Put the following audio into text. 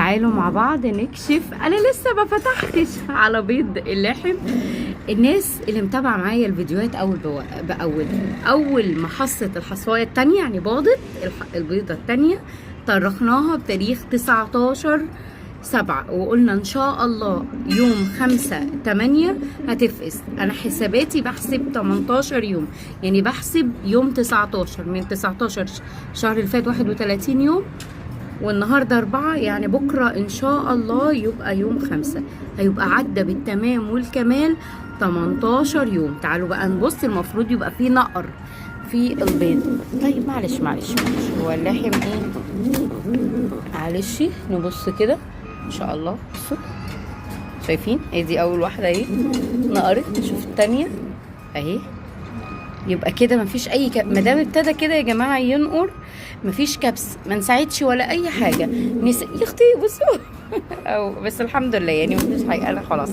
تعالوا مع بعض نكشف. انا لسه ما فتحتش على بيض اللحم. الناس اللي متابعه معايا الفيديوهات اول ما حصت الحصوايه التانية، يعني باضت البيضه التانية، طرقناها بتاريخ 19/7 وقلنا ان شاء الله يوم 5/8 هتفقس. انا حساباتي بحسب 18 يوم، يعني بحسب يوم 19 من 19 شهر اللي فات 31 يوم، والنهارده 4، يعني بكره ان شاء الله يبقى يوم 5، هيبقى عدى بالتمام والكمال 18 يوم. تعالوا بقى نبص، المفروض يبقى فيه نقر في البيض. طيب معلش هو اللحم ايه؟ معلش نبص كده ان شاء الله. بصوا شايفين ادي اول واحده اهي نقرت، نشوف الثانيه اهي. يبقى كده مفيش اي ما دام ابتدى كده يا جماعه ينقر، مفيش كبس، ما نساعدش ولا اي حاجه. يا اختي بصوا او بس الحمد لله، يعني مفيش حاجه. انا خلاص